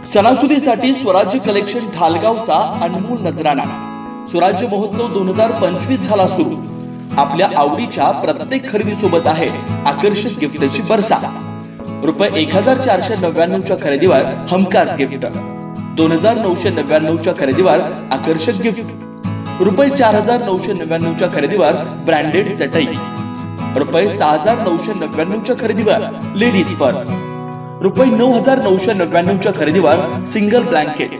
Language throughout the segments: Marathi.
सणासुदीसाठी स्वराज्य कलेक्शन ढालगावचा अनमोल नजराणा। स्वराज्य महोत्सव 2025 झाला सुरू। आपल्या आवडीच्या प्रत्येक खरेदी सोबत आहे आकर्षक गिफ्टची बरसा। रुपये 1499 च्या खरेदीवर हमखास गिफ्ट, 2999 च्या खरेदीवर आकर्षक गिफ्ट, रुपये 4999 च्या खरेदीवर ब्रँडेड चटई, रुपये 6999 च्या खरेदीवर लेडीज पर्स, रुपये 9999 च्या खरेदीवर सिंगल ब्लँकेट,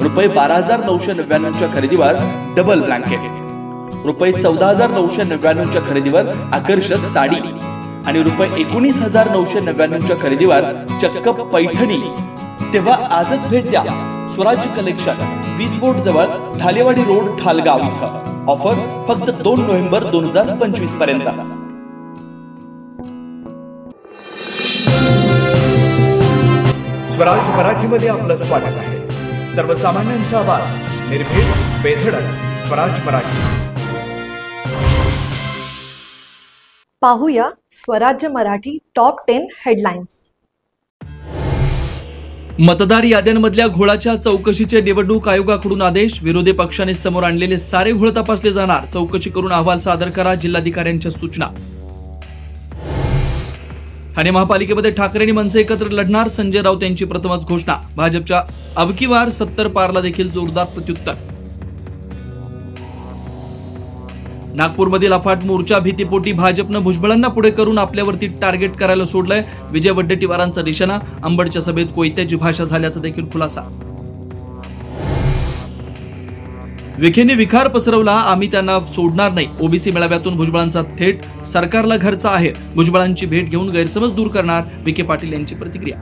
रुपये 12999 च्या खरेदीवर डबल ब्लँकेट, रुपये 14999 च्या खरेदीवर आकर्षक साडी आणि रुपये 19999 च्या खरेदीवर चक्क पैठणी। तेव्हा आजच भेट द्या स्वराज्य कलेक्शन, वीज बोर्ड जवळ ढालेवाडी रोड, ढालगाव इथं। ऑफर फक्त 2 नोव्हेंबर 2025 पर्यंत। स्वराज मराठीमध्ये आपलं स्वागत आहे। सर्वसामान्यांचा आवाज, निर्भीड, बेधडक, स्वराज मराठी। पाहूया स्वराज्य मराठी टॉप 10 हेडलाईन्स। मतदार याद्यांमधल्या घोळाच्या चौकशीचे निवडणूक आयोगाकडून आदेश। विरोधी पक्षाने समोर आणलेले सारे घोळ तपासले जाणार, चौकशी करून अहवाल सादर करा, जिल्हाधिकाऱ्यांच्या सूचना। ठाणे महापालिकेमध्ये ठाकरे आणि मनसे एकत्र लढणार, संजय राऊत यांची प्रथमच घोषणा। भाजपच्या अबकी वार 70 पारला देखील जोरदार प्रत्युत्तर। नागपूरमधील अफाट मोर्चा, भीतीपोटी भाजपनं भुजबळांना पुढे करून आपल्यावरती टार्गेट करायला सोडलंय। विजय वडेट्टीवारांचा निशाणा, अंबडच्या सभेत कोयत्याची भाषा झाल्याचा देखील खुलासा। विखेने विखार पसरवला, आम्ही त्यांना सोडणार नाही। ओबीसी मेळाव्यातून भुजबळांचा थेट, सरकारला घरचा आहे, भुजबळांची भेट घेऊन गैरसमज दूर करणार, विखे पाटील यांची प्रतिक्रिया।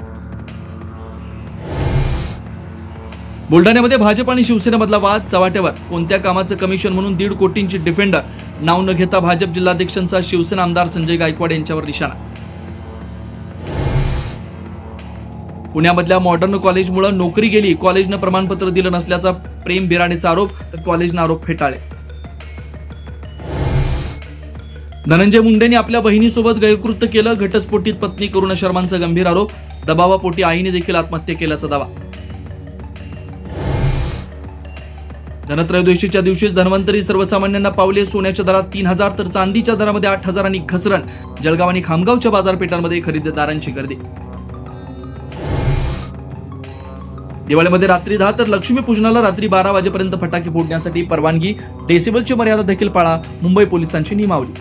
बुलढाण्यामध्ये भाजप आणि शिवसेनेमधला वाद चव्हाट्यावर, कोणत्या कामाचं कमिशन म्हणून 1.5 कोटींची डिफेंडर, नाव न घेता भाजप जिल्हाध्यक्षांचा शिवसेना आमदार संजय गायकवाड यांच्यावर निशाणा। पुण्यामधल्या मॉडर्न कॉलेजमुळे नोकरी गेली, कॉलेजनं प्रमाणपत्र दिलं नसल्याचा प्रेम बिराणेचा आरोप, तर कॉलेजनं आरोप फेटाळले। धनंजय मुंडेंनी आपल्या बहिणीसोबत गैरकृत्य केलं, घटस्फोटीत पत्नी करुणा शर्मांचा गंभीर आरोप, दबावापोटी आईने देखील आत्महत्या केल्याचा दावा। धनत्रयोदशीच्या दिवशीच धन्वंतरी सर्वसामान्यांना पावले, सोन्याच्या दरात 3000 तर चांदीच्या दरामध्ये 8000 आणि घसरण। जळगाव आणि खामगावच्या बाजारपेठांमध्ये खरेदीदारांची गर्दी। दिवाळीमध्ये रात्री 10 तर लक्ष्मीपूजनाला रात्री 12 वाजेपर्यंत फटाके फोडण्यासाठी परवानगी, डेसिबलची मर्यादा देखील पाळा, मुंबई पोलिसांची नियमावली।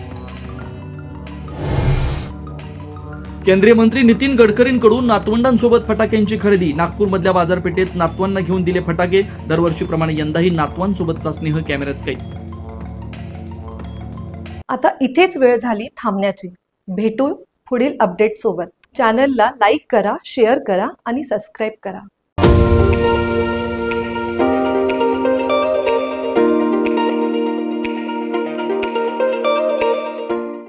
केंद्रीय मंत्री नितीन गडकरींकडून नातवंडांसोबत फटाक्यांची खरेदी, नागपूरमधल्या बाजारपेठेत नातवांना घेऊन दिले फटाके, दरवर्षीप्रमाणे यंदाही नातवांसोबतचा स्नेह कॅमेऱ्यात कैद। आता इथेच वेळ झाली थांबण्याची। भेटू पुढील अपडेट सोबत। चॅनलला लाईक करा, शेअर करा आणि सबस्क्राईब करा।